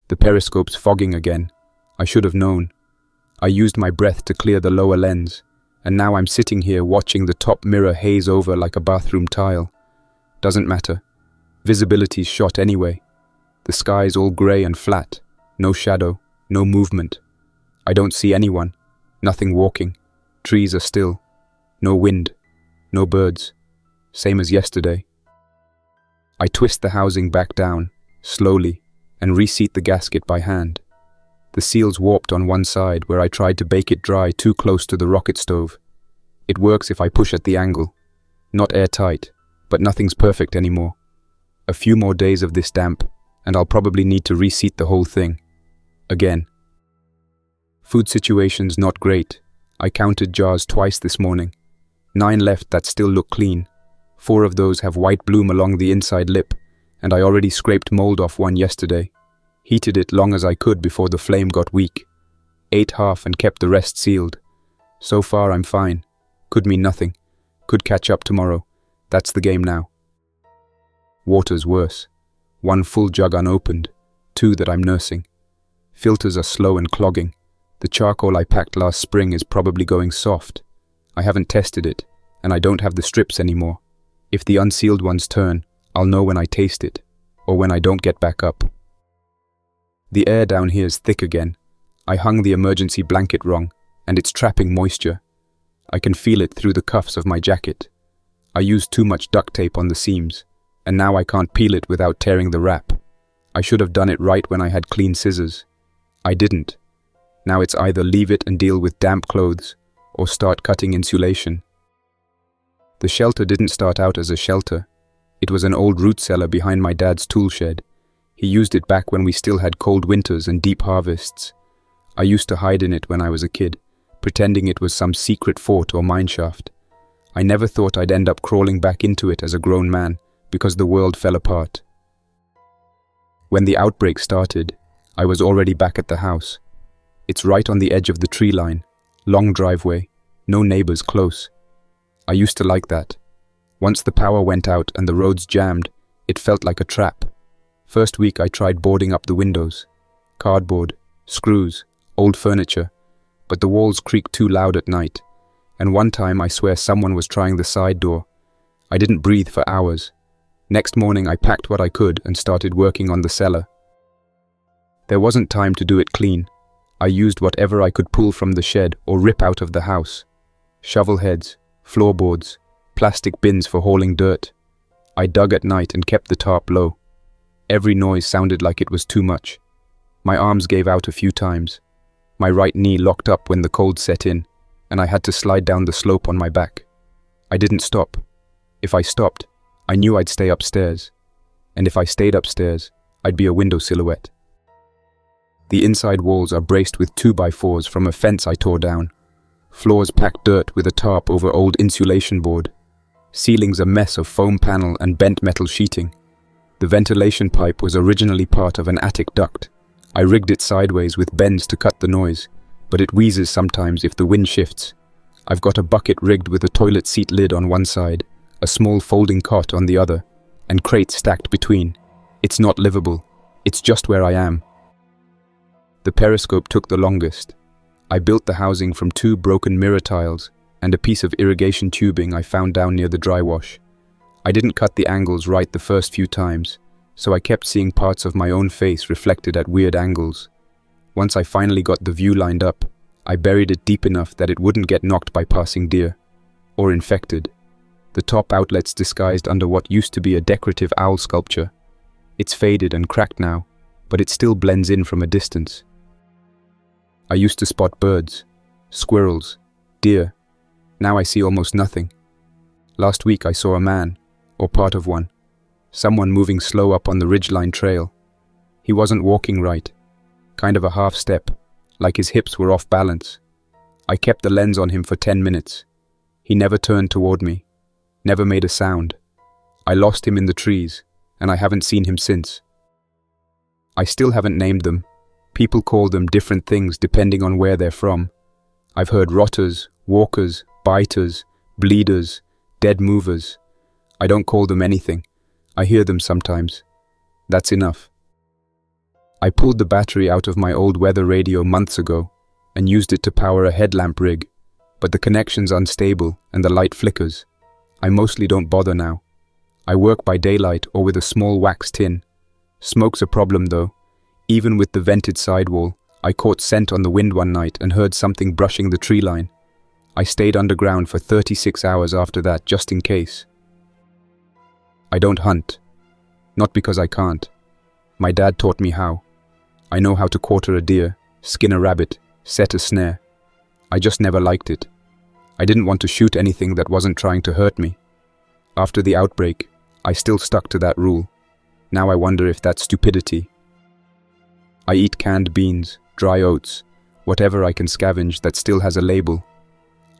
The periscope's fogging again. I should have known. I used my breath to clear the lower lens, and now I'm sitting here watching the top mirror haze over like a bathroom tile. Doesn't matter. Visibility's shot anyway. The sky's all grey and flat. No shadow, no movement. I don't see anyone. Nothing walking. Trees are still. No wind. No birds. Same as yesterday. I twist the housing back down, slowly, and reseat the gasket by hand. The seal's warped on one side where I tried to bake it dry too close to the rocket stove. It works if I push at the angle. Not airtight, but nothing's perfect anymore. A few more days of this damp, and I'll probably need to reseat the whole thing. Again. Food situation's not great. I counted jars twice this morning. 9 left that still look clean. 4 of those have white bloom along the inside lip, and I already scraped mold off one yesterday. Heated it long as I could before the flame got weak. 8 half and kept the rest sealed. So far I'm fine. Could mean nothing. Could catch up tomorrow. That's the game now. Water's worse. 1 full jug unopened. 2 that I'm nursing. Filters are slow and clogging. The charcoal I packed last spring is probably going soft. I haven't tested it, and I don't have the strips anymore. If the unsealed ones turn, I'll know when I taste it, or when I don't get back up. The air down here is thick again. I hung the emergency blanket wrong, and it's trapping moisture. I can feel it through the cuffs of my jacket. I used too much duct tape on the seams, and now I can't peel it without tearing the wrap. I should have done it right when I had clean scissors. I didn't. Now it's either leave it and deal with damp clothes, or start cutting insulation. The shelter didn't start out as a shelter. It was an old root cellar behind my dad's tool shed. He used it back when we still had cold winters and deep harvests. I used to hide in it when I was a kid, pretending it was some secret fort or mineshaft. I never thought I'd end up crawling back into it as a grown man, because the world fell apart. When the outbreak started, I was already back at the house. It's right on the edge of the tree line, long driveway, no neighbors close. I used to like that. Once the power went out and the roads jammed, it felt like a trap. First week I tried boarding up the windows. Cardboard, screws, old furniture, but the walls creaked too loud at night, and one time I swear someone was trying the side door. I didn't breathe for hours. Next morning I packed what I could and started working on the cellar. There wasn't time to do it clean. I used whatever I could pull from the shed or rip out of the house. Shovel heads, floorboards, plastic bins for hauling dirt. I dug at night and kept the tarp low. Every noise sounded like it was too much. My arms gave out a few times. My right knee locked up when the cold set in, and I had to slide down the slope on my back. I didn't stop. If I stopped, I knew I'd stay upstairs. And if I stayed upstairs, I'd be a window silhouette. The inside walls are braced with 2x4s from a fence I tore down. Floors packed dirt with a tarp over old insulation board. Ceiling's a mess of foam panel and bent metal sheeting. The ventilation pipe was originally part of an attic duct. I rigged it sideways with bends to cut the noise, but it wheezes sometimes if the wind shifts. I've got a bucket rigged with a toilet seat lid on one side, a small folding cot on the other, and crates stacked between. It's not livable. It's just where I am. The periscope took the longest. I built the housing from 2 broken mirror tiles and a piece of irrigation tubing I found down near the dry wash. I didn't cut the angles right the first few times, so I kept seeing parts of my own face reflected at weird angles. Once I finally got the view lined up, I buried it deep enough that it wouldn't get knocked by passing deer. Or infected. The top outlet's disguised under what used to be a decorative owl sculpture. It's faded and cracked now, but it still blends in from a distance. I used to spot birds, squirrels, deer. Now I see almost nothing. Last week I saw a man, or part of one. Someone moving slow up on the ridgeline trail. He wasn't walking right. Kind of a half step, like his hips were off balance. I kept the lens on him for 10 minutes. He never turned toward me. Never made a sound. I lost him in the trees, and I haven't seen him since. I still haven't named them. People call them different things depending on where they're from. I've heard rotters, walkers, biters, bleeders, dead movers. I don't call them anything. I hear them sometimes. That's enough. I pulled the battery out of my old weather radio months ago and used it to power a headlamp rig, but the connection's unstable and the light flickers. I mostly don't bother now. I work by daylight or with a small wax tin. Smoke's a problem though. Even with the vented sidewall, I caught scent on the wind one night and heard something brushing the tree line. I stayed underground for 36 hours after that just in case. I don't hunt. Not because I can't. My dad taught me how. I know how to quarter a deer, skin a rabbit, set a snare. I just never liked it. I didn't want to shoot anything that wasn't trying to hurt me. After the outbreak, I still stuck to that rule. Now I wonder if that's stupidity. I eat canned beans, dry oats, whatever I can scavenge that still has a label.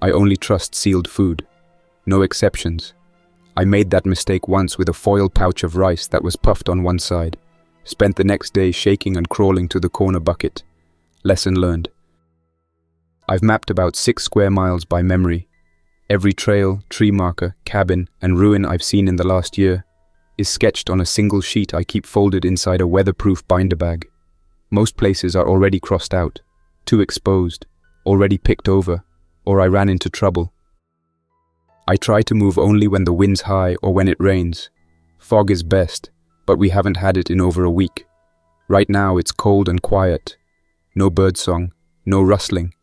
I only trust sealed food. No exceptions. I made that mistake once with a foil pouch of rice that was puffed on one side. Spent the next day shaking and crawling to the corner bucket. Lesson learned. I've mapped about 6 square miles by memory. Every trail, tree marker, cabin, and ruin I've seen in the last year is sketched on a single sheet I keep folded inside a weatherproof binder bag. Most places are already crossed out, too exposed, already picked over, or I ran into trouble. I try to move only when the wind's high or when it rains. Fog is best, but we haven't had it in over a week. Right now it's cold and quiet. No birdsong, no rustling,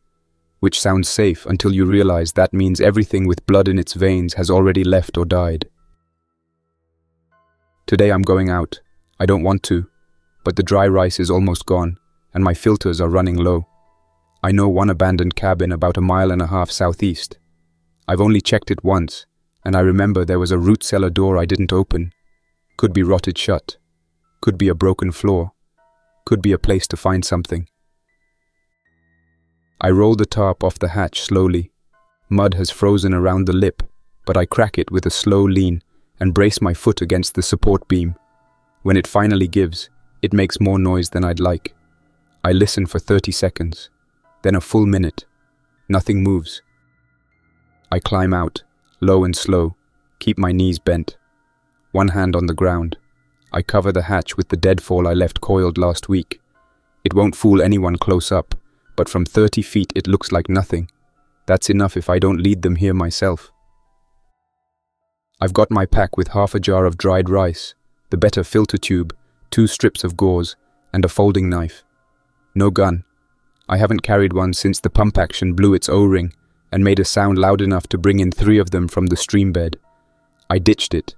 which sounds safe until you realize that means everything with blood in its veins has already left or died. Today I'm going out. I don't want to, but the dry rice is almost gone, and my filters are running low. I know one abandoned cabin about 1.5 miles southeast. I've only checked it once, and I remember there was a root cellar door I didn't open. Could be rotted shut. Could be a broken floor. Could be a place to find something. I roll the tarp off the hatch slowly. Mud has frozen around the lip, but I crack it with a slow lean and brace my foot against the support beam. When it finally gives, it makes more noise than I'd like. I listen for 30 seconds, then a full minute. Nothing moves. I climb out, low and slow, keep my knees bent. One hand on the ground. I cover the hatch with the deadfall I left coiled last week. It won't fool anyone close up, but from 30 feet it looks like nothing. That's enough if I don't lead them here myself. I've got my pack with half a jar of dried rice, the better filter tube, 2 strips of gauze, and a folding knife. No gun. I haven't carried one since the pump action blew its O-ring and made a sound loud enough to bring in 3 of them from the stream bed. I ditched it.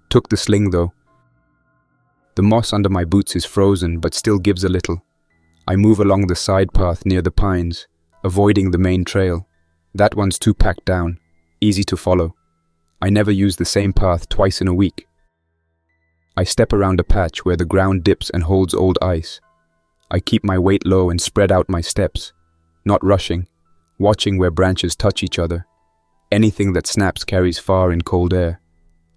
Took the sling though. The moss under my boots is frozen but still gives a little. I move along the side path near the pines, avoiding the main trail. That one's too packed down, easy to follow. I never use the same path twice in a week. I step around a patch where the ground dips and holds old ice. I keep my weight low and spread out my steps, not rushing, watching where branches touch each other. Anything that snaps carries far in cold air.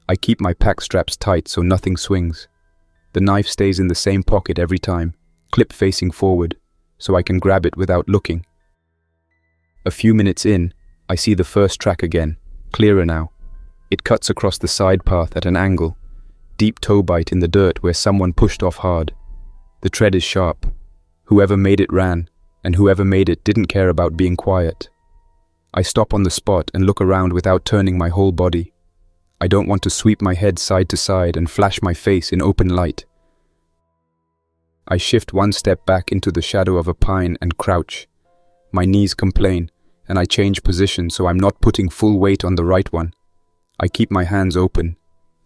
I keep my pack straps tight so nothing swings. The knife stays in the same pocket every time, clip facing forward, so I can grab it without looking. A few minutes in, I see the first track again, clearer now. It cuts across the side path at an angle, deep toe bite in the dirt where someone pushed off hard. The tread is sharp. Whoever made it ran, and whoever made it didn't care about being quiet. I stop on the spot and look around without turning my whole body. I don't want to sweep my head side to side and flash my face in open light. I shift 1 step back into the shadow of a pine and crouch. My knees complain, and I change position so I'm not putting full weight on the right one. I keep my hands open.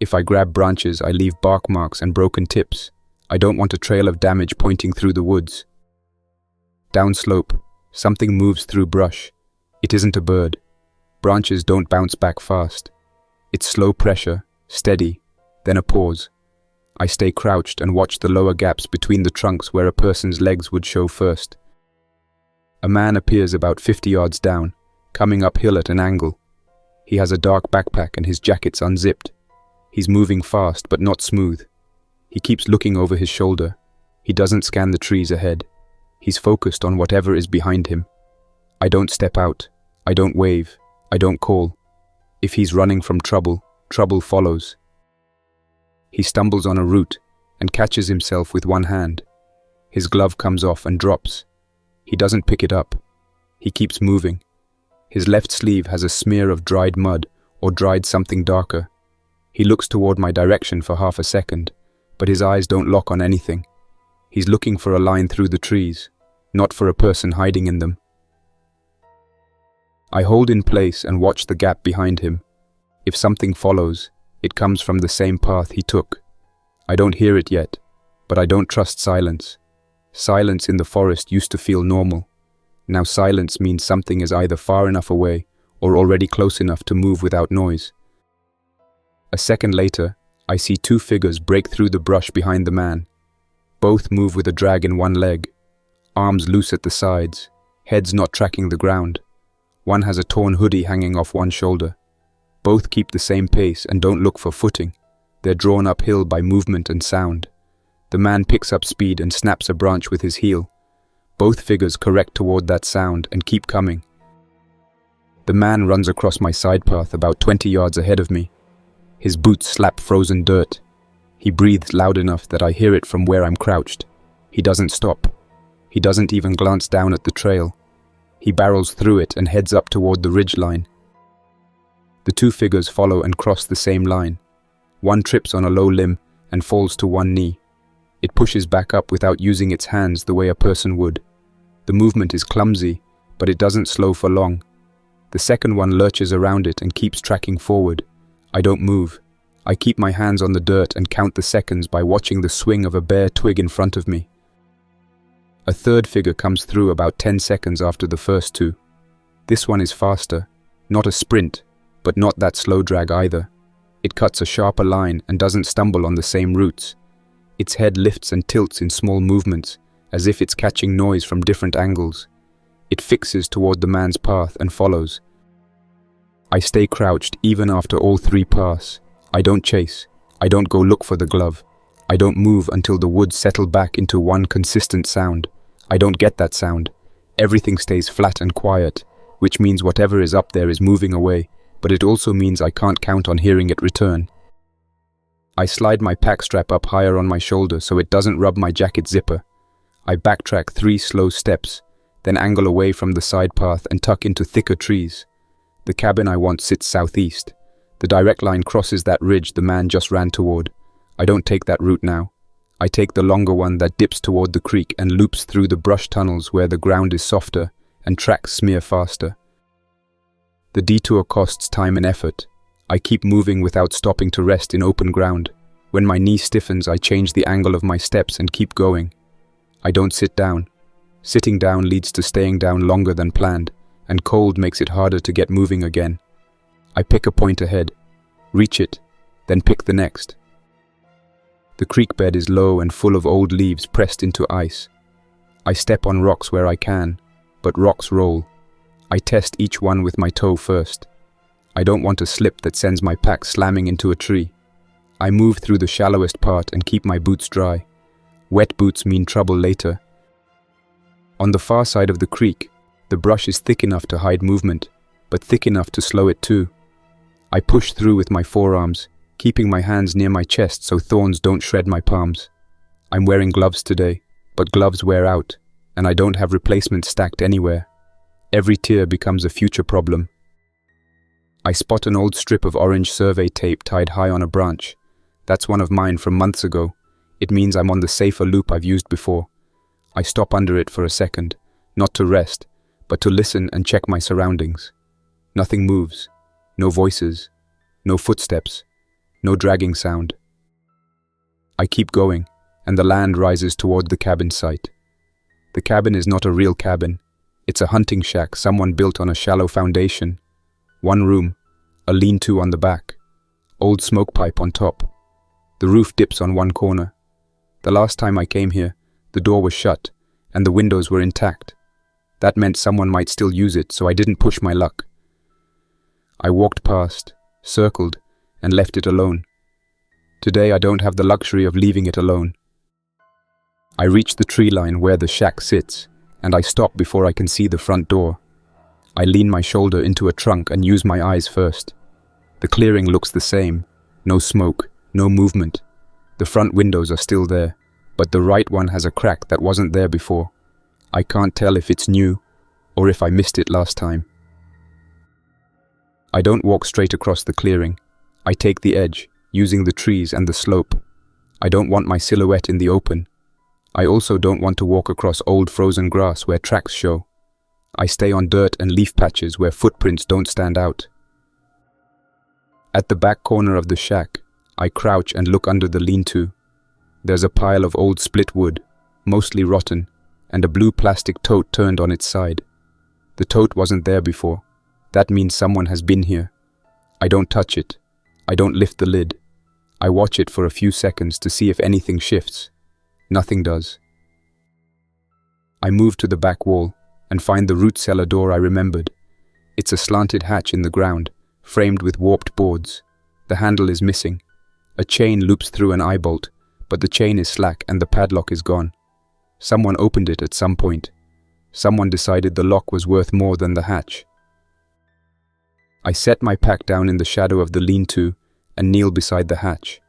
If I grab branches, I leave bark marks and broken tips. I don't want a trail of damage pointing through the woods. Downslope, something moves through brush. It isn't a bird. Branches don't bounce back fast. It's slow pressure, steady, then a pause. I stay crouched and watch the lower gaps between the trunks where a person's legs would show first. A man appears about 50 yards down, coming uphill at an angle. He has a dark backpack and his jacket's unzipped. He's moving fast but not smooth. He keeps looking over his shoulder. He doesn't scan the trees ahead. He's focused on whatever is behind him. I don't step out. I don't wave. I don't call. If he's running from trouble, trouble follows. He stumbles on a root and catches himself with one hand. His glove comes off and drops. He doesn't pick it up. He keeps moving. His left sleeve has a smear of dried mud or dried something darker. He looks toward my direction for half a second, but his eyes don't lock on anything. He's looking for a line through the trees, not for a person hiding in them. I hold in place and watch the gap behind him. If something follows, it comes from the same path he took. I don't hear it yet, but I don't trust silence. Silence in the forest used to feel normal. Now silence means something is either far enough away or already close enough to move without noise. A second later, I see two figures break through the brush behind the man. Both move with a drag in one leg, arms loose at the sides, heads not tracking the ground. One has a torn hoodie hanging off one shoulder. Both keep the same pace and don't look for footing. They're drawn uphill by movement and sound. The man picks up speed and snaps a branch with his heel. Both figures correct toward that sound and keep coming. The man runs across my side path about 20 yards ahead of me. His boots slap frozen dirt. He breathes loud enough that I hear it from where I'm crouched. He doesn't stop. He doesn't even glance down at the trail. He barrels through it and heads up toward the ridge line. The two figures follow and cross the same line. One trips on a low limb and falls to one knee. It pushes back up without using its hands the way a person would. The movement is clumsy, but it doesn't slow for long. The second one lurches around it and keeps tracking forward. I don't move. I keep my hands on the dirt and count the seconds by watching the swing of a bare twig in front of me. A third figure comes through about 10 seconds after the first two. This one is faster, not a sprint, but not that slow drag either. It cuts a sharper line and doesn't stumble on the same roots. Its head lifts and tilts in small movements, as if it's catching noise from different angles. It fixes toward the man's path and follows. I stay crouched even after all three pass. I don't chase. I don't go look for the glove. I don't move until the woods settle back into one consistent sound. I don't get that sound. Everything stays flat and quiet, which means whatever is up there is moving away, but it also means I can't count on hearing it return. I slide my pack strap up higher on my shoulder so it doesn't rub my jacket zipper. I backtrack 3 slow steps, then angle away from the side path and tuck into thicker trees. The cabin I want sits southeast. The direct line crosses that ridge the man just ran toward. I don't take that route now. I take the longer one that dips toward the creek and loops through the brush tunnels where the ground is softer and tracks smear faster. The detour costs time and effort. I keep moving without stopping to rest in open ground. When my knee stiffens, I change the angle of my steps and keep going. I don't sit down. Sitting down leads to staying down longer than planned, and cold makes it harder to get moving again. I pick a point ahead, reach it, then pick the next. The creek bed is low and full of old leaves pressed into ice. I step on rocks where I can, but rocks roll. I test each one with my toe first. I don't want a slip that sends my pack slamming into a tree. I move through the shallowest part and keep my boots dry. Wet boots mean trouble later. On the far side of the creek, the brush is thick enough to hide movement, but thick enough to slow it too. I push through with my forearms, keeping my hands near my chest so thorns don't shred my palms. I'm wearing gloves today, but gloves wear out, and I don't have replacements stacked anywhere. Every tear becomes a future problem. I spot an old strip of orange survey tape tied high on a branch. That's one of mine from months ago. It means I'm on the safer loop I've used before. I stop under it for a second, not to rest, but to listen and check my surroundings. Nothing moves. No voices. No footsteps. No dragging sound. I keep going, and the land rises toward the cabin site. The cabin is not a real cabin. It's a hunting shack someone built on a shallow foundation. One room, a lean-to on the back, old smoke pipe on top. The roof dips on one corner. The last time I came here, the door was shut, and the windows were intact. That meant someone might still use it, so I didn't push my luck. I walked past, circled, and left it alone. Today I don't have the luxury of leaving it alone. I reach the tree line where the shack sits, and I stop before I can see the front door. I lean my shoulder into a trunk and use my eyes first. The clearing looks the same. No smoke, no movement. The front windows are still there. but the right one has a crack that wasn't there before. I can't tell if it's new or if I missed it last time. I don't walk straight across the clearing. I take the edge, using the trees and the slope. I don't want my silhouette in the open. I also don't want to walk across old frozen grass where tracks show. I stay on dirt and leaf patches where footprints don't stand out. At the back corner of the shack, I crouch and look under the lean-to. There's a pile of old split wood, mostly rotten, and a blue plastic tote turned on its side. The tote wasn't there before. That means someone has been here. I don't touch it. I don't lift the lid. I watch it for a few seconds to see if anything shifts. Nothing does. I move to the back wall and find the root cellar door I remembered. It's a slanted hatch in the ground, framed with warped boards. The handle is missing. A chain loops through an eye bolt, but the chain is slack and the padlock is gone. Someone opened it at some point. Someone decided the lock was worth more than the hatch. I set my pack down in the shadow of the lean-to and kneel beside the hatch.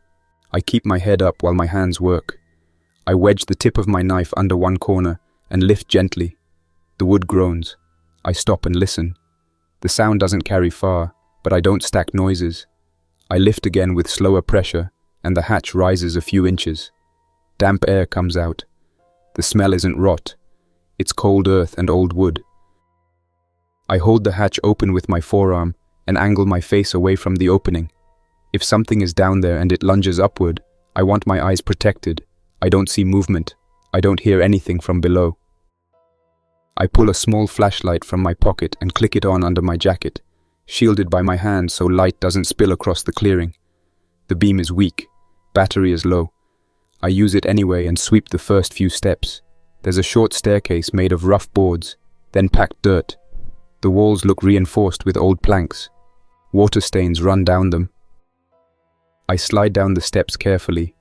I keep my head up while my hands work. I wedge the tip of my knife under one corner and lift gently. The wood groans. I stop and listen. The sound doesn't carry far, but I don't stack noises. I lift again with slower pressure, and the hatch rises a few inches. Damp air comes out. The smell isn't rot. It's cold earth and old wood. I hold the hatch open with my forearm and angle my face away from the opening. If something is down there and it lunges upward, I want my eyes protected. I don't see movement. I don't hear anything from below. I pull a small flashlight from my pocket and click it on under my jacket, shielded by my hand so light doesn't spill across the clearing. The beam is weak. Battery is low. I use it anyway and sweep the first few steps. There's a short staircase made of rough boards, then packed dirt. The walls look reinforced with old planks. Water stains run down them. I slide down the steps carefully.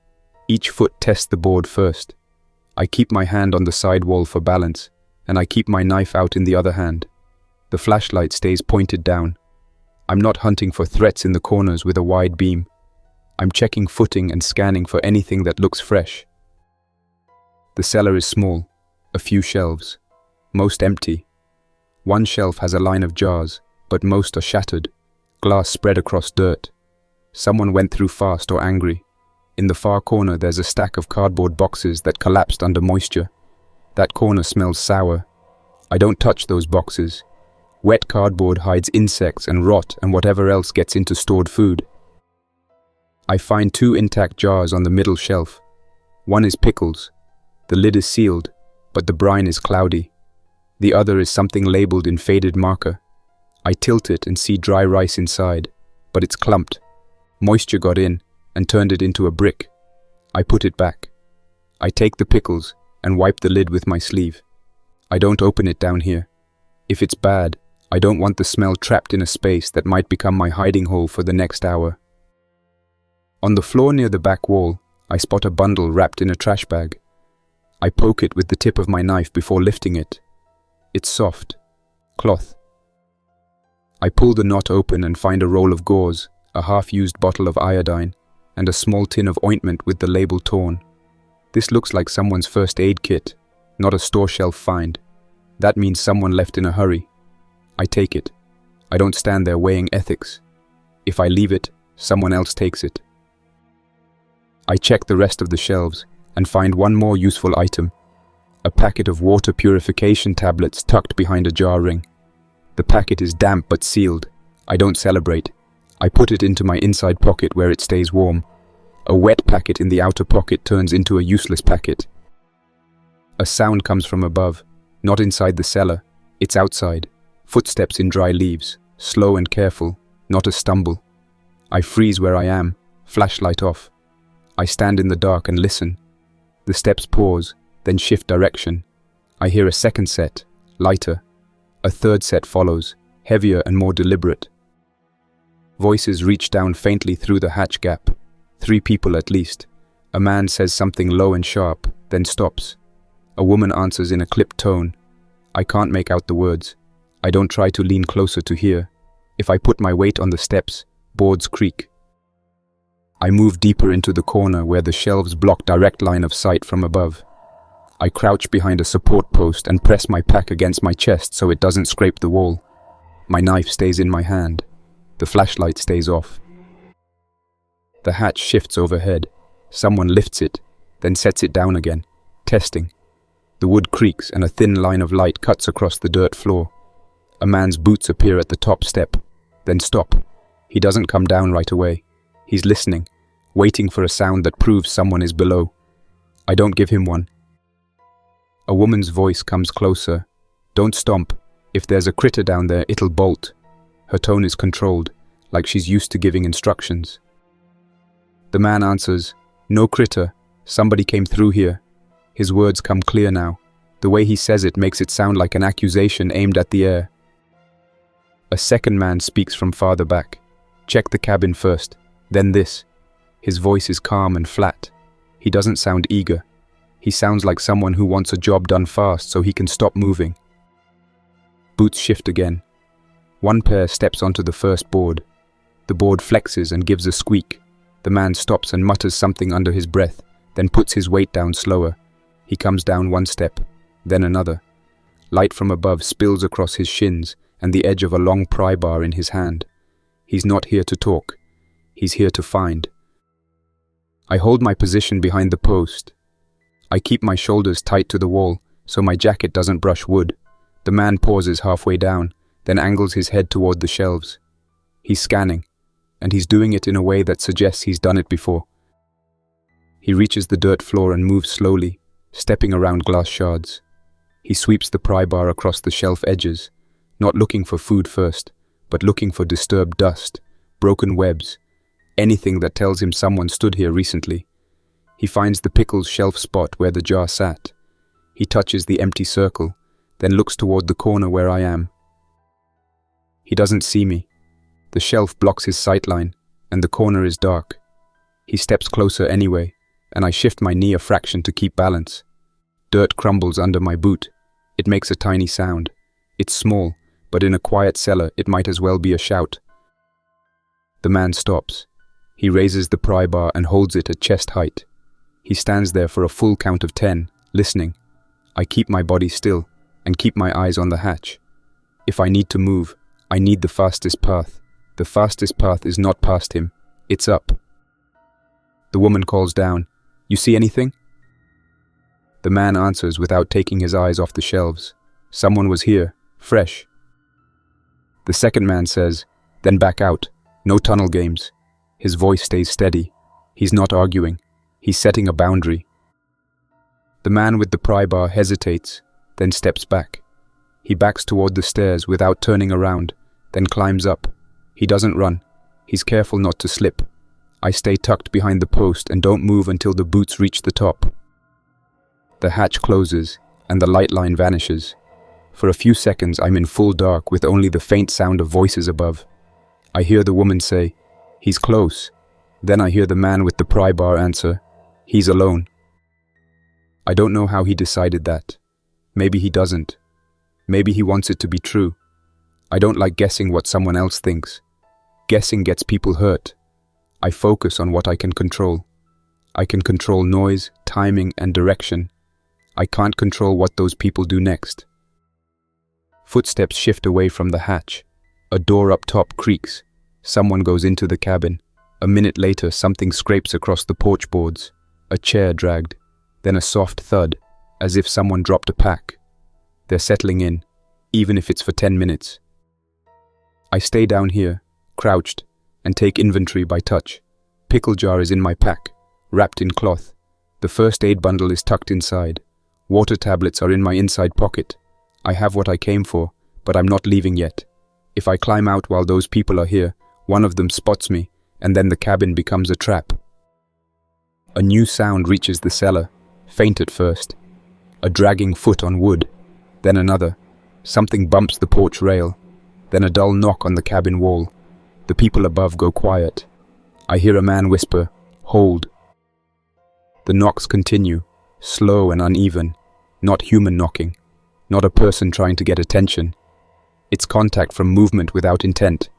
Each foot tests the board first. I keep my hand on the side wall for balance, and I keep my knife out in the other hand. The flashlight stays pointed down. I'm not hunting for threats in the corners with a wide beam. I'm checking footing and scanning for anything that looks fresh. The cellar is small, a few shelves, most empty. One shelf has a line of jars, but most are shattered, glass spread across dirt. Someone went through fast or angry. In the far corner there's a stack of cardboard boxes that collapsed under moisture. That corner smells sour. I don't touch those boxes. Wet cardboard hides insects and rot and whatever else gets into stored food. I find 2 intact jars on the middle shelf. One is pickles. The lid is sealed, but the brine is cloudy. The other is something labeled in faded marker. I tilt it and see dry rice inside, but it's clumped. Moisture got in and turned it into a brick. I put it back. I take the pickles and wipe the lid with my sleeve. I don't open it down here. If it's bad, I don't want the smell trapped in a space that might become my hiding hole for the next hour. On the floor near the back wall, I spot a bundle wrapped in a trash bag. I poke it with the tip of my knife before lifting it. It's soft. Cloth. I pull the knot open and find a roll of gauze, a half-used bottle of iodine, and a small tin of ointment with the label torn. This looks like someone's first aid kit, not a store shelf find. That means someone left in a hurry. I take it. I don't stand there weighing ethics. If I leave it, someone else takes it. I check the rest of the shelves and find one more useful item. A packet of water purification tablets tucked behind a jar ring. The packet is damp but sealed. I don't celebrate. I put it into my inside pocket where it stays warm. A wet packet in the outer pocket turns into a useless packet. A sound comes from above, not inside the cellar. It's outside. Footsteps in dry leaves, slow and careful, not a stumble. I freeze where I am, flashlight off. I stand in the dark and listen. The steps pause, then shift direction. I hear a second set, lighter. A third set follows, heavier and more deliberate. Voices reach down faintly through the hatch gap. 3 people at least. A man says something low and sharp, then stops. A woman answers in a clipped tone. I can't make out the words. I don't try to lean closer to hear. If I put my weight on the steps, boards creak. I move deeper into the corner where the shelves block direct line of sight from above. I crouch behind a support post and press my pack against my chest so it doesn't scrape the wall. My knife stays in my hand. The flashlight stays off. The hatch shifts overhead. Someone lifts it, then sets it down again, testing. The wood creaks and a thin line of light cuts across the dirt floor. A man's boots appear at the top step, then stop. He doesn't come down right away. He's listening, waiting for a sound that proves someone is below. I don't give him one. A woman's voice comes closer. Don't stomp. If there's a critter down there, it'll bolt. Her tone is controlled, like she's used to giving instructions. The man answers, no critter. Somebody came through here. His words come clear now. The way he says it makes it sound like an accusation aimed at the air. A second man speaks from farther back. Check the cabin first, then this. His voice is calm and flat. He doesn't sound eager. He sounds like someone who wants a job done fast so he can stop moving. Boots shift again. One pair steps onto the first board. The board flexes and gives a squeak. The man stops and mutters something under his breath, then puts his weight down slower. He comes down one step, then another. Light from above spills across his shins and the edge of a long pry bar in his hand. He's not here to talk. He's here to find. I hold my position behind the post. I keep my shoulders tight to the wall so my jacket doesn't brush wood. The man pauses halfway down, then angles his head toward the shelves. He's scanning, and he's doing it in a way that suggests he's done it before. He reaches the dirt floor and moves slowly, stepping around glass shards. He sweeps the pry bar across the shelf edges, not looking for food first, but looking for disturbed dust, broken webs, anything that tells him someone stood here recently. He finds the pickles shelf spot where the jar sat. He touches the empty circle, then looks toward the corner where I am. He doesn't see me. The shelf blocks his sightline, and the corner is dark. He steps closer anyway, and I shift my knee a fraction to keep balance. Dirt crumbles under my boot. It makes a tiny sound. It's small, but in a quiet cellar it might as well be a shout. The man stops. He raises the pry bar and holds it at chest height. He stands there for a full count of 10, listening. I keep my body still, and keep my eyes on the hatch. If I need to move, I need the fastest path. The fastest path is not past him. It's up. The woman calls down, "You see anything?" The man answers without taking his eyes off the shelves. "Someone was here, fresh." The second man says, "Then back out. No tunnel games." His voice stays steady. He's not arguing. He's setting a boundary. The man with the pry bar hesitates, then steps back. He backs toward the stairs without turning around, then climbs up. He doesn't run. He's careful not to slip. I stay tucked behind the post and don't move until the boots reach the top. The hatch closes, and the light line vanishes. For a few seconds I'm in full dark with only the faint sound of voices above. I hear the woman say, "He's close." Then I hear the man with the pry bar answer, "He's alone." I don't know how he decided that. Maybe he doesn't. Maybe he wants it to be true. I don't like guessing what someone else thinks. Guessing gets people hurt. I focus on what I can control. I can control noise, timing, and direction. I can't control what those people do next. Footsteps shift away from the hatch. A door up top creaks. Someone goes into the cabin. A minute later, something scrapes across the porch boards. A chair dragged. Then a soft thud, as if someone dropped a pack. They're settling in, even if it's for 10 minutes. I stay down here, crouched, and take inventory by touch. Pickle jar is in my pack, wrapped in cloth. The first aid bundle is tucked inside. Water tablets are in my inside pocket. I have what I came for, but I'm not leaving yet. If I climb out while those people are here, one of them spots me, and then the cabin becomes a trap. A new sound reaches the cellar, faint at first. A dragging foot on wood, then another. Something bumps the porch rail, then a dull knock on the cabin wall. The people above go quiet. I hear a man whisper, "Hold." The knocks continue, slow and uneven, not human knocking, not a person trying to get attention. It's contact from movement without intent.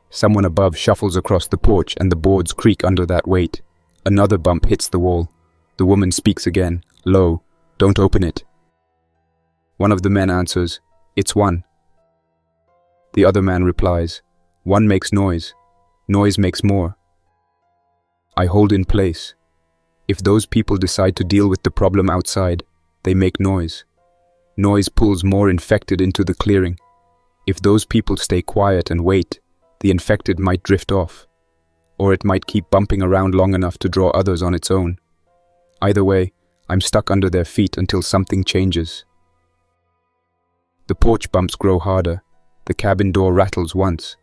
Someone above shuffles across the porch and the boards creak under that weight. Another bump hits the wall. The woman speaks again, low, "Don't open it." One of the men answers, "It's one." The other man replies, "One makes noise. Noise makes more." I hold in place. If those people decide to deal with the problem outside, they make noise. Noise pulls more infected into the clearing. If those people stay quiet and wait, the infected might drift off, or it might keep bumping around long enough to draw others on its own. Either way, I'm stuck under their feet until something changes. The porch bumps grow harder. The cabin door rattles once.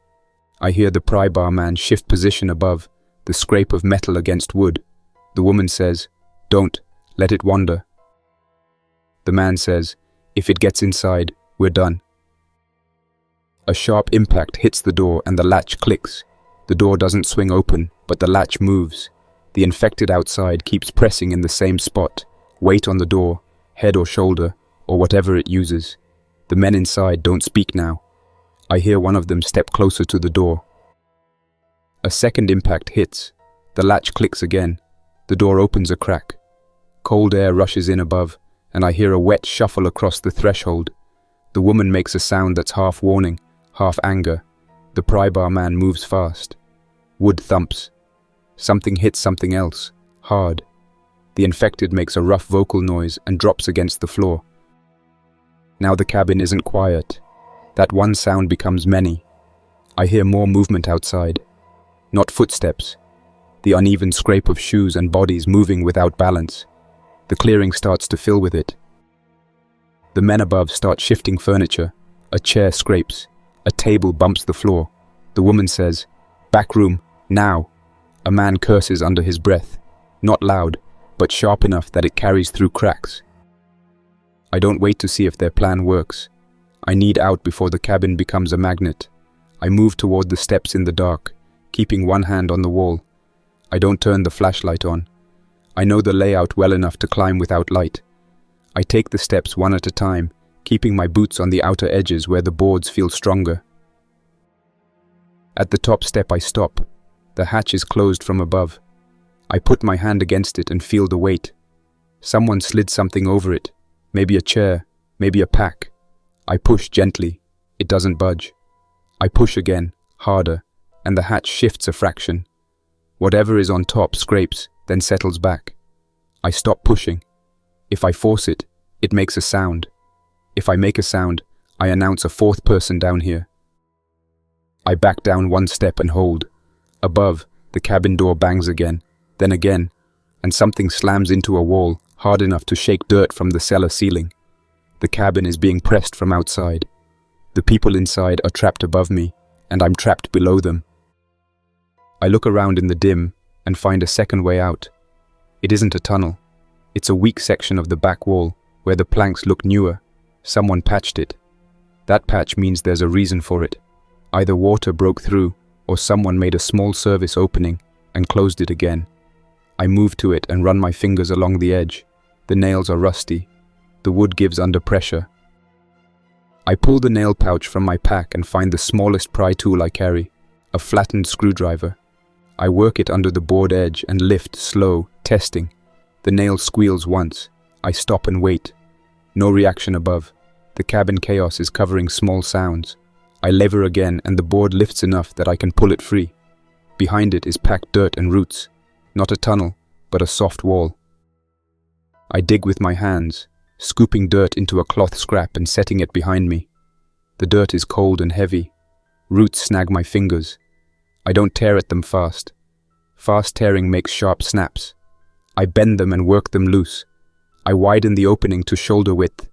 I hear the pry bar man shift position above, the scrape of metal against wood. The woman says, "Don't, let it wander." The man says, "If it gets inside, we're done." A sharp impact hits the door and the latch clicks. The door doesn't swing open, but the latch moves. The infected outside keeps pressing in the same spot, weight on the door, head or shoulder, or whatever it uses. The men inside don't speak now. I hear one of them step closer to the door. A second impact hits. The latch clicks again. The door opens a crack. Cold air rushes in above, and I hear a wet shuffle across the threshold. The woman makes a sound that's half warning, half anger. The pry bar man moves fast. Wood thumps. Something hits something else, hard. The infected makes a rough vocal noise and drops against the floor. Now the cabin isn't quiet. That one sound becomes many. I hear more movement outside. Not footsteps. The uneven scrape of shoes and bodies moving without balance. The clearing starts to fill with it. The men above start shifting furniture. A chair scrapes. A table bumps the floor. The woman says, "Back room, now." A man curses under his breath. Not loud, but sharp enough that it carries through cracks. I don't wait to see if their plan works. I need out before the cabin becomes a magnet. I move toward the steps in the dark, keeping one hand on the wall. I don't turn the flashlight on. I know the layout well enough to climb without light. I take the steps one at a time, keeping my boots on the outer edges where the boards feel stronger. At the top step I stop. The hatch is closed from above. I put my hand against it and feel the weight. Someone slid something over it. Maybe a chair, maybe a pack. I push gently. It doesn't budge. I push again, harder, and the hatch shifts a fraction. Whatever is on top scrapes, then settles back. I stop pushing. If I force it, it makes a sound. If I make a sound, I announce a fourth person down here. I back down one step and hold. Above, the cabin door bangs again, and something slams into a wall hard enough to shake dirt from the cellar ceiling. The cabin is being pressed from outside. The people inside are trapped above me, and I'm trapped below them. I look around in the dim and find a second way out. It isn't a tunnel. It's a weak section of the back wall where the planks look newer. Someone patched it. That patch means there's a reason for it. Either water broke through, or someone made a small service opening and closed it again. I move to it and run my fingers along the edge. The nails are rusty. The wood gives under pressure. I pull the nail pouch from my pack and find the smallest pry tool I carry, a flattened screwdriver. I work it under the board edge and lift, slow, testing. The nail squeals once. I stop and wait. No reaction above. The cabin chaos is covering small sounds. I lever again and the board lifts enough that I can pull it free. Behind it is packed dirt and roots. Not a tunnel, but a soft wall. I dig with my hands, scooping dirt into a cloth scrap and setting it behind me. The dirt is cold and heavy. Roots snag my fingers. I don't tear at them fast. Fast tearing makes sharp snaps. I bend them and work them loose. I widen the opening to shoulder width.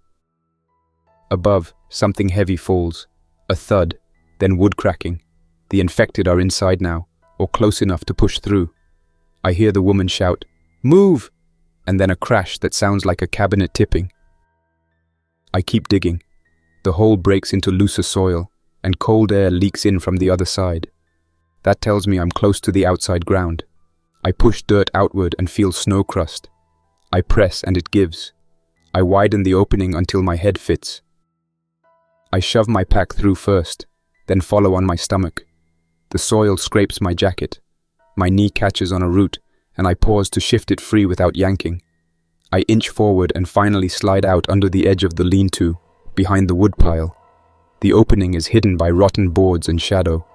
Above, something heavy falls. A thud, then wood cracking. The infected are inside now, or close enough to push through. I hear the woman shout, "Move!" and then a crash that sounds like a cabinet tipping. I keep digging. The hole breaks into looser soil, and cold air leaks in from the other side. That tells me I'm close to the outside ground. I push dirt outward and feel snow crust. I press and it gives. I widen the opening until my head fits. I shove my pack through first, then follow on my stomach. The soil scrapes my jacket. My knee catches on a root, and I pause to shift it free without yanking. I inch forward and finally slide out under the edge of the lean-to, behind the woodpile. The opening is hidden by rotten boards and shadow.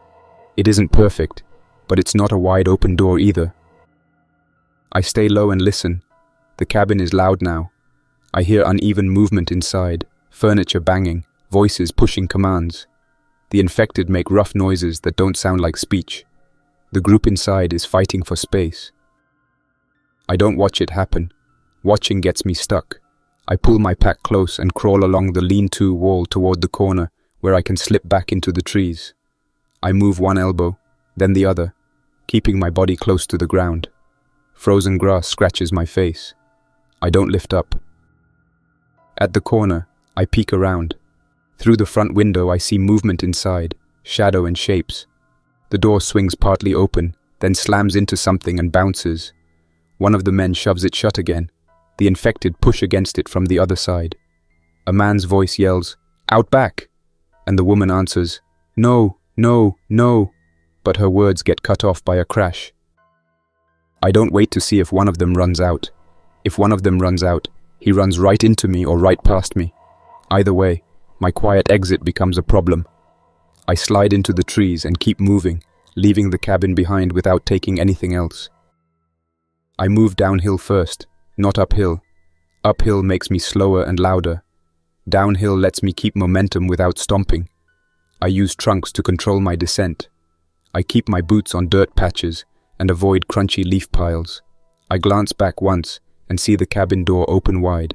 It isn't perfect, but it's not a wide open door either. I stay low and listen. The cabin is loud now. I hear uneven movement inside, furniture banging, voices pushing commands. The infected make rough noises that don't sound like speech. The group inside is fighting for space. I don't watch it happen. Watching gets me stuck. I pull my pack close and crawl along the lean-to wall toward the corner where I can slip back into the trees. I move one elbow, then the other, keeping my body close to the ground. Frozen grass scratches my face. I don't lift up. At the corner, I peek around. Through the front window I see movement inside, shadow and shapes. The door swings partly open, then slams into something and bounces. One of the men shoves it shut again. The infected push against it from the other side. A man's voice yells, "Out back!" And the woman answers, "No, no, no," but her words get cut off by a crash. I don't wait to see if one of them runs out. If one of them runs out, he runs right into me or right past me. Either way, my quiet exit becomes a problem. I slide into the trees and keep moving, leaving the cabin behind without taking anything else. I move downhill first, not uphill. Uphill makes me slower and louder. Downhill lets me keep momentum without stomping. I use trunks to control my descent. I keep my boots on dirt patches and avoid crunchy leaf piles. I glance back once and see the cabin door open wide.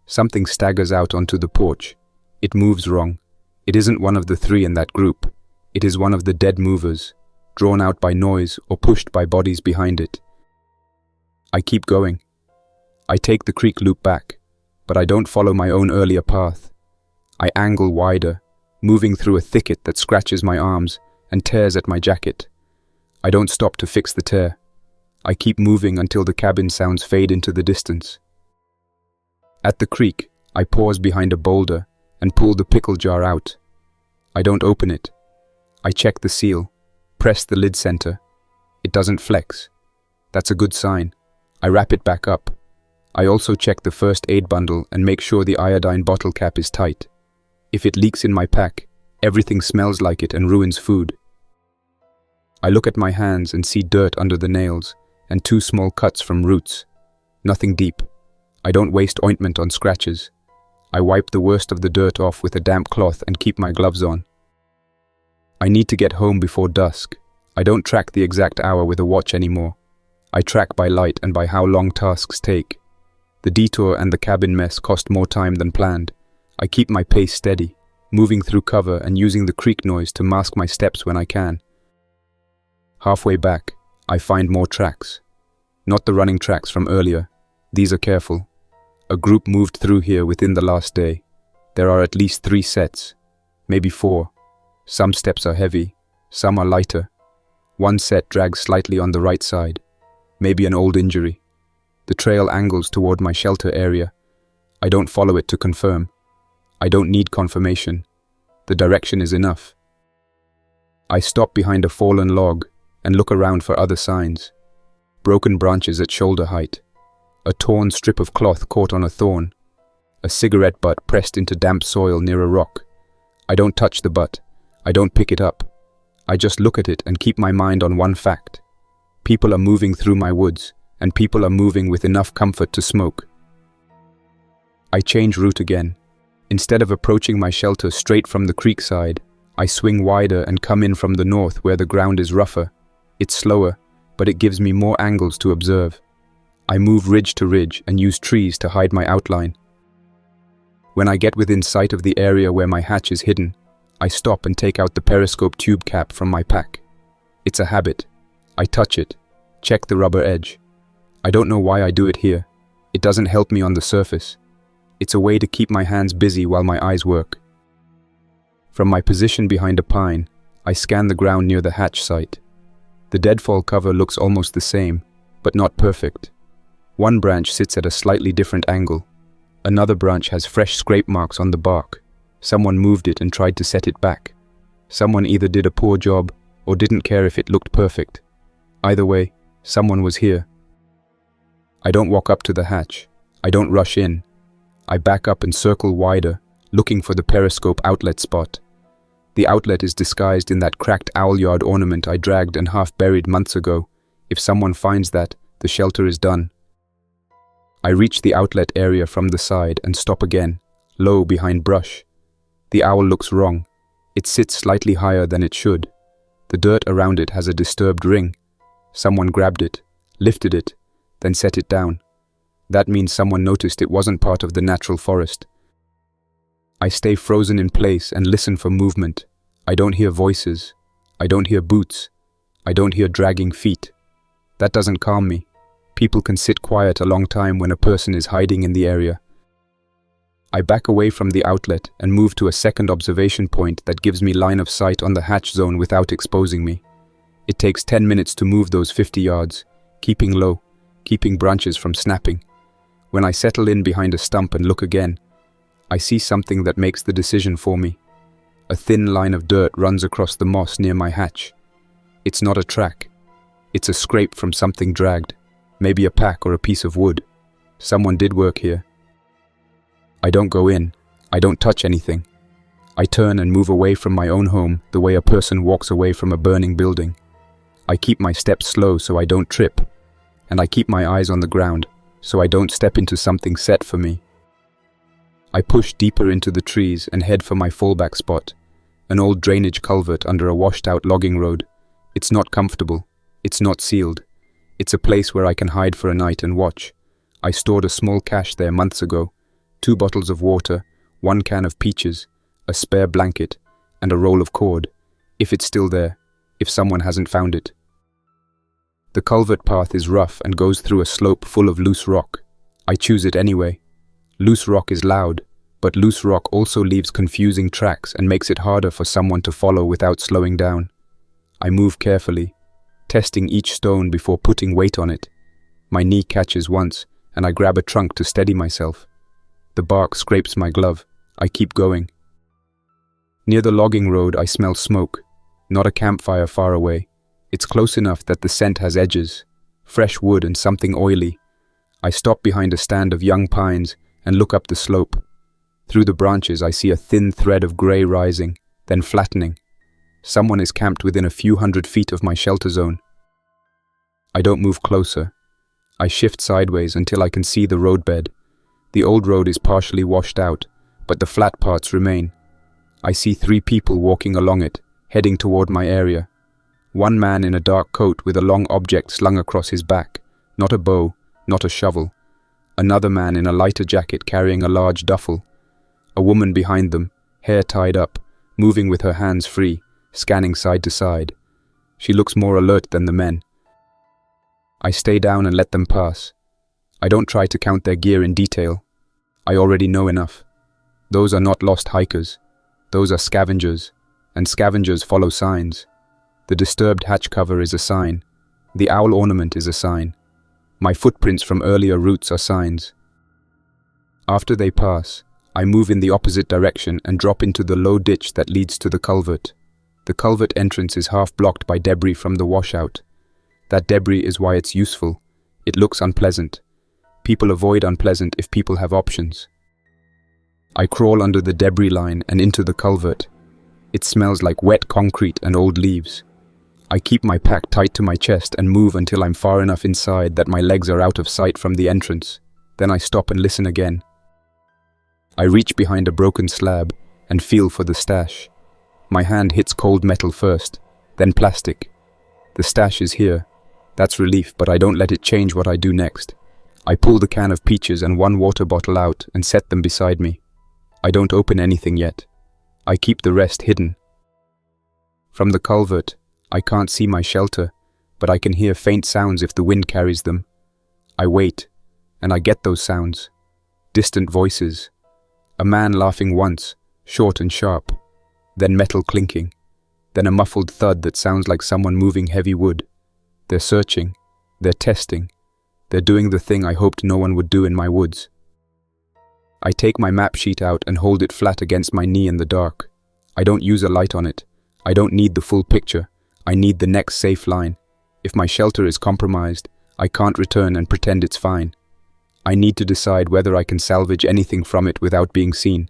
Something staggers out onto the porch. It moves wrong. It isn't one of the three in that group. It is one of the dead movers, drawn out by noise or pushed by bodies behind it. I keep going. I take the creek loop back, but I don't follow my own earlier path. I angle wider, moving through a thicket that scratches my arms and tears at my jacket. I don't stop to fix the tear. I keep moving until the cabin sounds fade into the distance. At the creek, I pause behind a boulder and pull the pickle jar out. I don't open it. I check the seal, press the lid center. It doesn't flex. That's a good sign. I wrap it back up. I also check the first aid bundle and make sure the iodine bottle cap is tight. If it leaks in my pack, everything smells like it and ruins food. I look at my hands and see dirt under the nails and 2 small cuts from roots. Nothing deep. I don't waste ointment on scratches. I wipe the worst of the dirt off with a damp cloth and keep my gloves on. I need to get home before dusk. I don't track the exact hour with a watch anymore. I track by light and by how long tasks take. The detour and the cabin mess cost more time than planned. I keep my pace steady, moving through cover and using the creek noise to mask my steps when I can. Halfway back, I find more tracks. Not the running tracks from earlier. These are careful. A group moved through here within the last day. There are at least 3 sets, maybe 4. Some steps are heavy, some are lighter. One set drags slightly on the right side, maybe an old injury. The trail angles toward my shelter area. I don't follow it to confirm. I don't need confirmation. The direction is enough. I stop behind a fallen log and look around for other signs. Broken branches at shoulder height. A torn strip of cloth caught on a thorn. A cigarette butt pressed into damp soil near a rock. I don't touch the butt. I don't pick it up. I just look at it and keep my mind on one fact. People are moving through my woods, and people are moving with enough comfort to smoke. I change route again. Instead of approaching my shelter straight from the creek side, I swing wider and come in from the north where the ground is rougher. It's slower, but it gives me more angles to observe. I move ridge to ridge and use trees to hide my outline. When I get within sight of the area where my hatch is hidden, I stop and take out the Periscope tube cap from my pack. It's a habit. I touch it, check the rubber edge. I don't know why I do it here. It doesn't help me on the surface. It's a way to keep my hands busy while my eyes work. From my position behind a pine, I scan the ground near the hatch site. The deadfall cover looks almost the same, but not perfect. One branch sits at a slightly different angle. Another branch has fresh scrape marks on the bark. Someone moved it and tried to set it back. Someone either did a poor job or didn't care if it looked perfect. Either way, someone was here. I don't walk up to the hatch. I don't rush in. I back up and circle wider, looking for the Periscope outlet spot. The outlet is disguised in that cracked owl yard ornament I dragged and half buried months ago. If someone finds that, the shelter is done. I reach the outlet area from the side and stop again, low behind brush. The owl looks wrong. It sits slightly higher than it should. The dirt around it has a disturbed ring. Someone grabbed it, lifted it, then set it down. That means someone noticed it wasn't part of the natural forest. I stay frozen in place and listen for movement. I don't hear voices. I don't hear boots. I don't hear dragging feet. That doesn't calm me. People can sit quiet a long time when a person is hiding in the area. I back away from the outlet and move to a second observation point that gives me line of sight on the hatch zone without exposing me. It takes 10 minutes to move those 50 yards, keeping low, keeping branches from snapping. When I settle in behind a stump and look again, I see something that makes the decision for me. A thin line of dirt runs across the moss near my hatch. It's not a track. It's a scrape from something dragged, maybe a pack or a piece of wood. Someone did work here. I don't go in. I don't touch anything. I turn and move away from my own home the way a person walks away from a burning building. I keep my steps slow so I don't trip, and I keep my eyes on the ground so I don't step into something set for me. I push deeper into the trees and head for my fallback spot, an old drainage culvert under a washed-out logging road. It's not comfortable. It's not sealed. It's a place where I can hide for a night and watch. I stored a small cache there months ago, 2 bottles of water, 1 can of peaches, a spare blanket, and a roll of cord, if it's still there, if someone hasn't found it. The culvert path is rough and goes through a slope full of loose rock. I choose it anyway. Loose rock is loud, but loose rock also leaves confusing tracks and makes it harder for someone to follow without slowing down. I move carefully, testing each stone before putting weight on it. My knee catches once, and I grab a trunk to steady myself. The bark scrapes my glove. I keep going. Near the logging road, I smell smoke. Not a campfire far away. It's close enough that the scent has edges, fresh wood and something oily. I stop behind a stand of young pines and look up the slope. Through the branches, I see a thin thread of grey rising, then flattening. Someone is camped within a few hundred feet of my shelter zone. I don't move closer. I shift sideways until I can see the roadbed. The old road is partially washed out, but the flat parts remain. I see 3 people walking along it, heading toward my area. One man in a dark coat with a long object slung across his back, not a bow, not a shovel. Another man in a lighter jacket carrying a large duffel. A woman behind them, hair tied up, moving with her hands free, scanning side to side. She looks more alert than the men. I stay down and let them pass. I don't try to count their gear in detail. I already know enough. Those are not lost hikers. Those are scavengers, and scavengers follow signs. The disturbed hatch cover is a sign. The owl ornament is a sign. My footprints from earlier routes are signs. After they pass, I move in the opposite direction and drop into the low ditch that leads to the culvert. The culvert entrance is half blocked by debris from the washout. That debris is why it's useful. It looks unpleasant. People avoid unpleasant if people have options. I crawl under the debris line and into the culvert. It smells like wet concrete and old leaves. I keep my pack tight to my chest and move until I'm far enough inside that my legs are out of sight from the entrance. Then I stop and listen again. I reach behind a broken slab and feel for the stash. My hand hits cold metal first, then plastic. The stash is here. That's relief, but I don't let it change what I do next. I pull the can of peaches and 1 water bottle out and set them beside me. I don't open anything yet. I keep the rest hidden. From the culvert, I can't see my shelter, but I can hear faint sounds if the wind carries them. I wait, and I get those sounds. Distant voices. A man laughing once, short and sharp. Then metal clinking. Then a muffled thud that sounds like someone moving heavy wood. They're searching. They're testing. They're doing the thing I hoped no one would do in my woods. I take my map sheet out and hold it flat against my knee in the dark. I don't use a light on it. I don't need the full picture. I need the next safe line. If my shelter is compromised, I can't return and pretend it's fine. I need to decide whether I can salvage anything from it without being seen.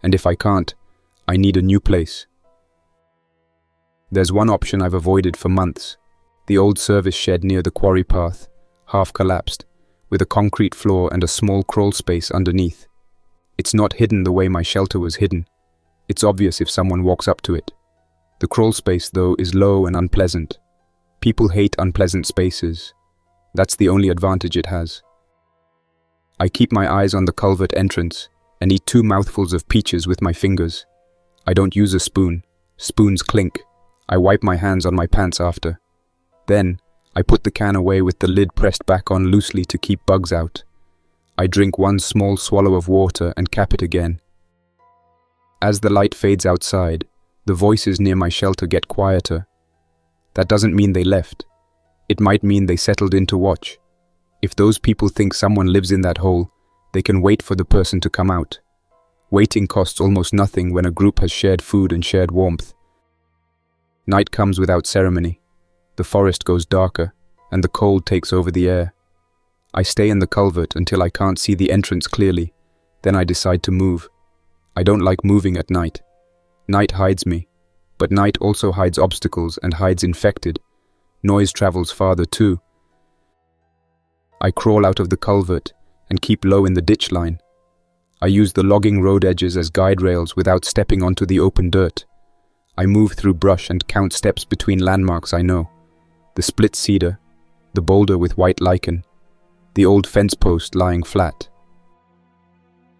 And if I can't, I need a new place. There's one option I've avoided for months. The old service shed near the quarry path, half collapsed, with a concrete floor and a small crawl space underneath. It's not hidden the way my shelter was hidden. It's obvious if someone walks up to it. The crawl space, though, is low and unpleasant. People hate unpleasant spaces. That's the only advantage it has. I keep my eyes on the culvert entrance and eat 2 mouthfuls of peaches with my fingers. I don't use a spoon. Spoons clink. I wipe my hands on my pants after. Then, I put the can away with the lid pressed back on loosely to keep bugs out. I drink 1 small swallow of water and cap it again. As the light fades outside, the voices near my shelter get quieter. That doesn't mean they left. It might mean they settled in to watch. If those people think someone lives in that hole, they can wait for the person to come out. Waiting costs almost nothing when a group has shared food and shared warmth. Night comes without ceremony. The forest goes darker, and the cold takes over the air. I stay in the culvert until I can't see the entrance clearly. Then I decide to move. I don't like moving at night. Night hides me, but night also hides obstacles and hides infected. Noise travels farther too. I crawl out of the culvert and keep low in the ditch line. I use the logging road edges as guide rails without stepping onto the open dirt. I move through brush and count steps between landmarks I know. The split cedar, the boulder with white lichen, the old fence post lying flat.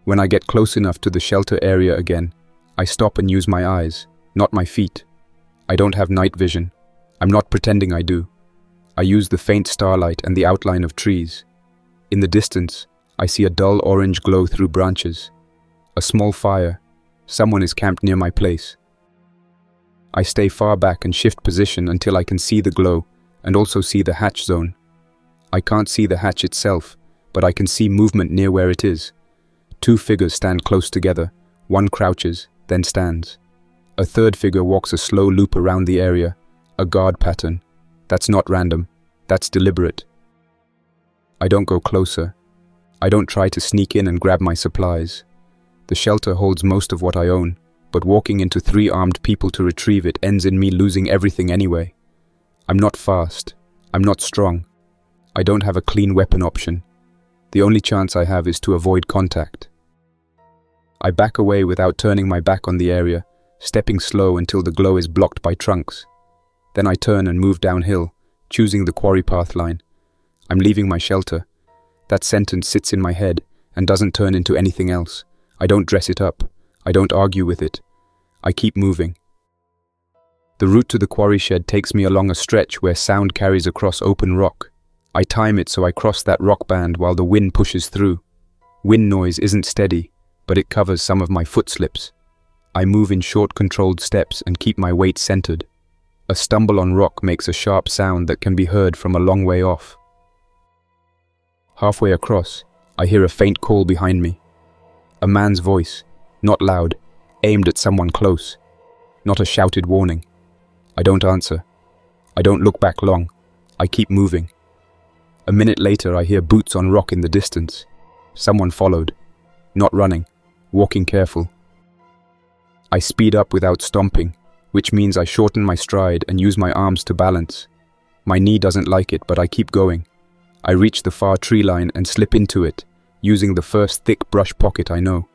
When I get close enough to the shelter area again, I stop and use my eyes, not my feet. I don't have night vision. I'm not pretending I do. I use the faint starlight and the outline of trees. In the distance, I see a dull orange glow through branches. A small fire. Someone is camped near my place. I stay far back and shift position until I can see the glow and also see the hatch zone. I can't see the hatch itself, but I can see movement near where it is. 2 figures stand close together. One crouches, then stands. A third figure walks a slow loop around the area, a guard pattern. That's not random. That's deliberate. I don't go closer. I don't try to sneak in and grab my supplies. The shelter holds most of what I own, but walking into 3 armed people to retrieve it ends in me losing everything anyway. I'm not fast. I'm not strong. I don't have a clean weapon option. The only chance I have is to avoid contact. I back away without turning my back on the area, stepping slow until the glow is blocked by trunks. Then I turn and move downhill, choosing the quarry path line. I'm leaving my shelter. That sentence sits in my head and doesn't turn into anything else. I don't dress it up. I don't argue with it. I keep moving. The route to the quarry shed takes me along a stretch where sound carries across open rock. I time it so I cross that rock band while the wind pushes through. Wind noise isn't steady, but it covers some of my foot slips. I move in short, controlled steps and keep my weight centered. A stumble on rock makes a sharp sound that can be heard from a long way off. Halfway across, I hear a faint call behind me. A man's voice, not loud, aimed at someone close. Not a shouted warning. I don't answer. I don't look back long. I keep moving. A minute later, I hear boots on rock in the distance. Someone followed. Not running, walking careful. I speed up without stomping, which means I shorten my stride and use my arms to balance. My knee doesn't like it, but I keep going. I reach the far tree line and slip into it, using the first thick brush pocket I know.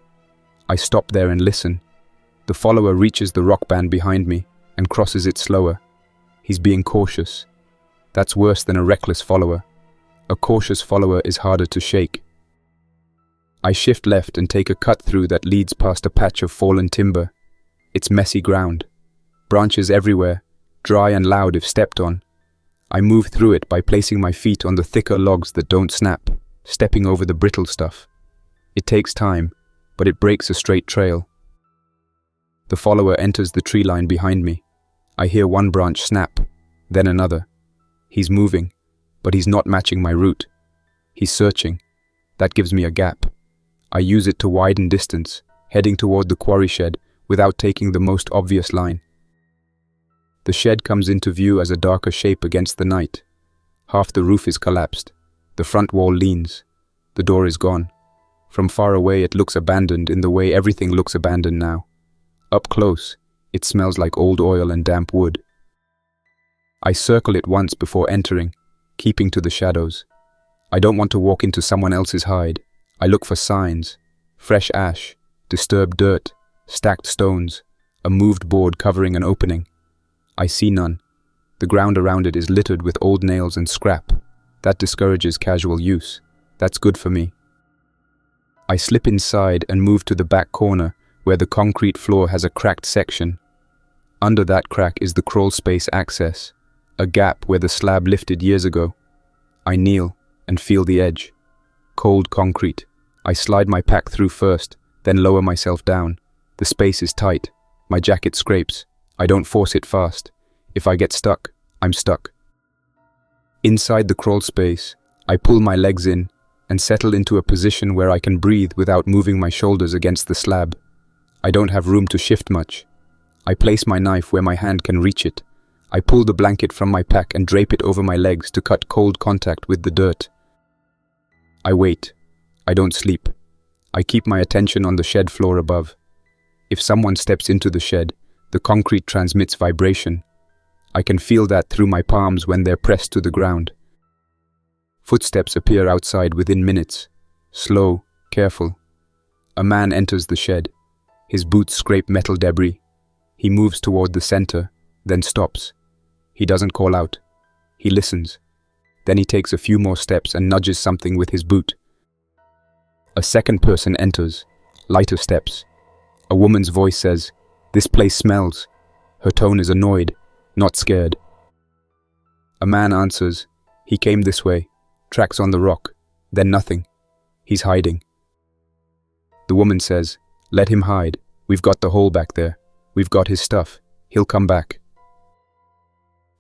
I stop there and listen. The follower reaches the rock band behind me and crosses it slower. He's being cautious. That's worse than a reckless follower. A cautious follower is harder to shake. I shift left and take a cut through that leads past a patch of fallen timber. It's messy ground. Branches everywhere, dry and loud if stepped on. I move through it by placing my feet on the thicker logs that don't snap, stepping over the brittle stuff. It takes time, but it breaks a straight trail. The follower enters the tree line behind me. I hear one branch snap, then another. He's moving, but he's not matching my route. He's searching. That gives me a gap. I use it to widen distance, heading toward the quarry shed without taking the most obvious line. The shed comes into view as a darker shape against the night. Half the roof is collapsed. The front wall leans. The door is gone. From far away it looks abandoned in the way everything looks abandoned now. Up close, it smells like old oil and damp wood. I circle it once before entering, keeping to the shadows. I don't want to walk into someone else's hide. I look for signs. Fresh ash, disturbed dirt, stacked stones, a moved board covering an opening. I see none. The ground around it is littered with old nails and scrap. That discourages casual use. That's good for me. I slip inside and move to the back corner where the concrete floor has a cracked section. Under that crack is the crawl space access, a gap where the slab lifted years ago. I kneel and feel the edge. Cold concrete. I slide my pack through first, then lower myself down. The space is tight. My jacket scrapes. I don't force it fast. If I get stuck, I'm stuck. Inside the crawl space, I pull my legs in and settle into a position where I can breathe without moving my shoulders against the slab. I don't have room to shift much. I place my knife where my hand can reach it. I pull the blanket from my pack and drape it over my legs to cut cold contact with the dirt. I wait. I don't sleep. I keep my attention on the shed floor above. If someone steps into the shed, the concrete transmits vibration. I can feel that through my palms when they're pressed to the ground. Footsteps appear outside within minutes. Slow, careful. A man enters the shed. His boots scrape metal debris. He moves toward the center, then stops. He doesn't call out. He listens. Then he takes a few more steps and nudges something with his boot. A second person enters. Lighter steps. A woman's voice says, "This place smells." Her tone is annoyed, not scared. A man answers, "He came this way." Tracks on the rock. Then nothing. He's hiding. The woman says, "Let him hide. We've got the hole back there. We've got his stuff. He'll come back."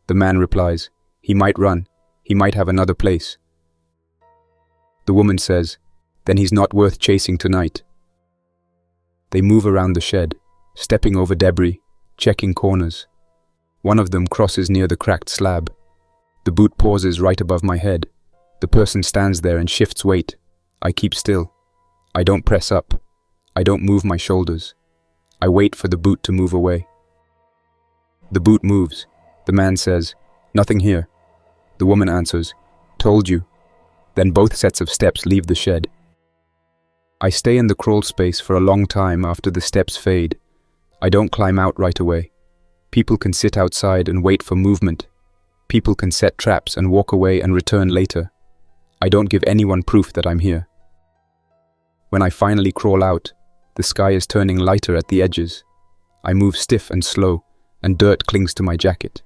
The man replies, "He might run. He might have another place." The woman says, "Then he's not worth chasing tonight." They move around the shed, stepping over debris, checking corners. One of them crosses near the cracked slab. The boot pauses right above my head. The person stands there and shifts weight. I keep still. I don't press up. I don't move my shoulders. I wait for the boot to move away. The boot moves. The man says, "Nothing here." The woman answers, "Told you." Then both sets of steps leave the shed. I stay in the crawl space for a long time after the steps fade. I don't climb out right away. People can sit outside and wait for movement. People can set traps and walk away and return later. I don't give anyone proof that I'm here. When I finally crawl out, the sky is turning lighter at the edges. I move stiff and slow, and dirt clings to my jacket.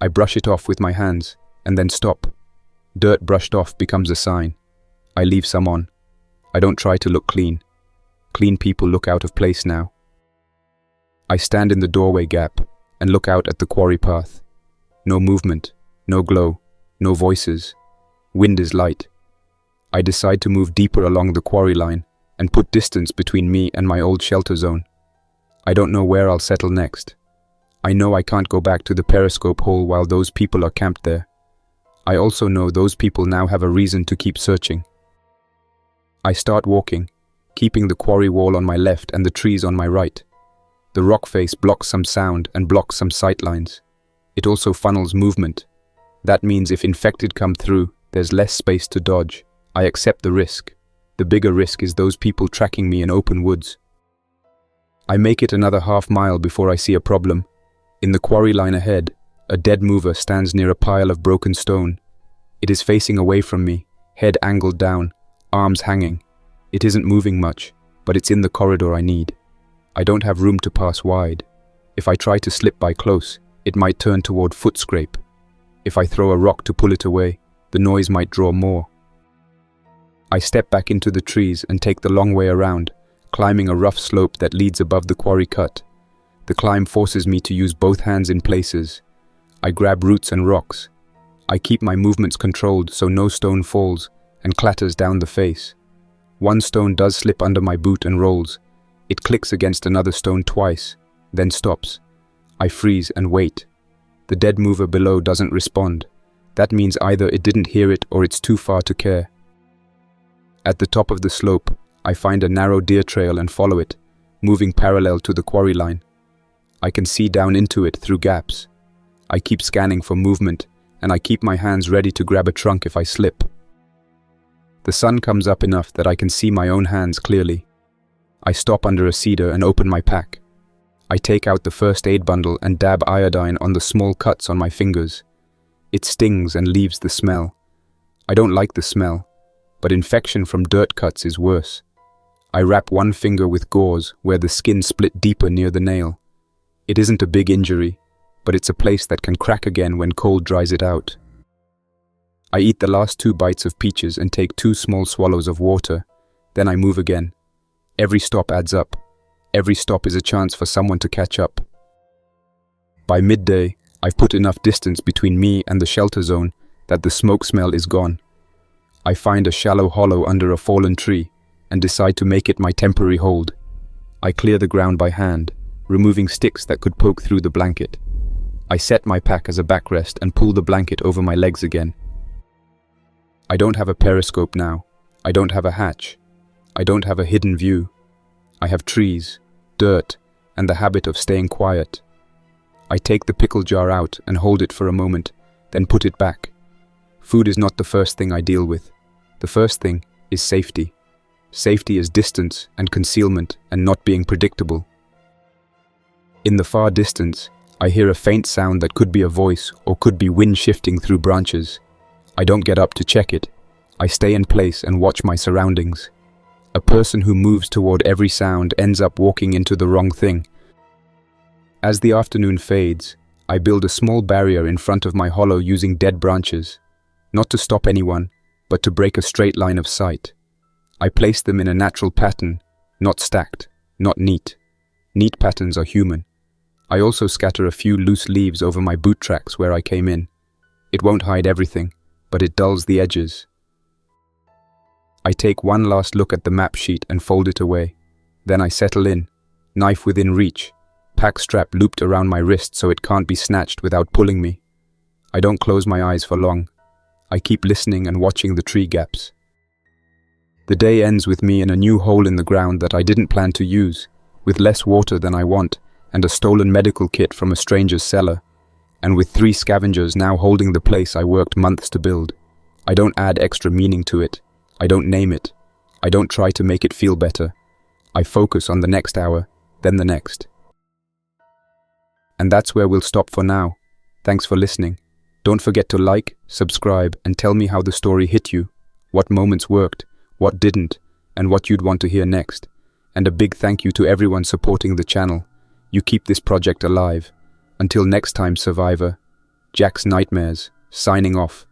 I brush it off with my hands, and then stop. Dirt brushed off becomes a sign. I leave some on. I don't try to look clean. Clean people look out of place now. I stand in the doorway gap and look out at the quarry path. No movement, no glow, no voices. Wind is light. I decide to move deeper along the quarry line and put distance between me and my old shelter zone. I don't know where I'll settle next. I know I can't go back to the Periscope hole while those people are camped there. I also know those people now have a reason to keep searching. I start walking, keeping the quarry wall on my left and the trees on my right. The rock face blocks some sound and blocks some sightlines. It also funnels movement. That means if infected come through, there's less space to dodge. I accept the risk. The bigger risk is those people tracking me in open woods. I make it another half mile before I see a problem. In the quarry line ahead, a dead mover stands near a pile of broken stone. It is facing away from me, head angled down, arms hanging. It isn't moving much, but it's in the corridor I need. I don't have room to pass wide. If I try to slip by close, it might turn toward foot scrape. If I throw a rock to pull it away, the noise might draw more. I step back into the trees and take the long way around, climbing a rough slope that leads above the quarry cut. The climb forces me to use both hands in places. I grab roots and rocks. I keep my movements controlled so no stone falls and clatters down the face. One stone does slip under my boot and rolls. It clicks against another stone twice, then stops. I freeze and wait. The dead mover below doesn't respond. That means either it didn't hear it or it's too far to care. At the top of the slope, I find a narrow deer trail and follow it, moving parallel to the quarry line. I can see down into it through gaps. I keep scanning for movement, and I keep my hands ready to grab a trunk if I slip. The sun comes up enough that I can see my own hands clearly. I stop under a cedar and open my pack. I take out the first aid bundle and dab iodine on the small cuts on my fingers. It stings and leaves the smell. I don't like the smell, but infection from dirt cuts is worse. I wrap one finger with gauze where the skin split deeper near the nail. It isn't a big injury, but it's a place that can crack again when cold dries it out. I eat the last 2 bites of peaches and take 2 small swallows of water. Then I move again. Every stop adds up. Every stop is a chance for someone to catch up. By midday, I've put enough distance between me and the shelter zone that the smoke smell is gone. I find a shallow hollow under a fallen tree and decide to make it my temporary hold. I clear the ground by hand, removing sticks that could poke through the blanket. I set my pack as a backrest and pull the blanket over my legs again. I don't have a periscope now. I don't have a hatch. I don't have a hidden view. I have trees, dirt, and the habit of staying quiet. I take the pickle jar out and hold it for a moment, then put it back. Food is not the first thing I deal with. The first thing is safety. Safety is distance and concealment and not being predictable. In the far distance, I hear a faint sound that could be a voice or could be wind shifting through branches. I don't get up to check it. I stay in place and watch my surroundings. A person who moves toward every sound ends up walking into the wrong thing. As the afternoon fades, I build a small barrier in front of my hollow using dead branches, not to stop anyone, but to break a straight line of sight. I place them in a natural pattern, not stacked, not neat. Neat patterns are human. I also scatter a few loose leaves over my boot tracks where I came in. It won't hide everything, but it dulls the edges. I take one last look at the map sheet and fold it away. Then I settle in, knife within reach, pack strap looped around my wrist so it can't be snatched without pulling me. I don't close my eyes for long. I keep listening and watching the tree gaps. The day ends with me in a new hole in the ground that I didn't plan to use, with less water than I want, and a stolen medical kit from a stranger's cellar, and with 3 scavengers now holding the place I worked months to build. I don't add extra meaning to it. I don't name it. I don't try to make it feel better. I focus on the next hour, then the next. And that's where we'll stop for now. Thanks for listening. Don't forget to like, subscribe, and tell me how the story hit you, what moments worked, what didn't, and what you'd want to hear next. And a big thank you to everyone supporting the channel. You keep this project alive. Until next time, Survivor. Jack's Nightmares, signing off.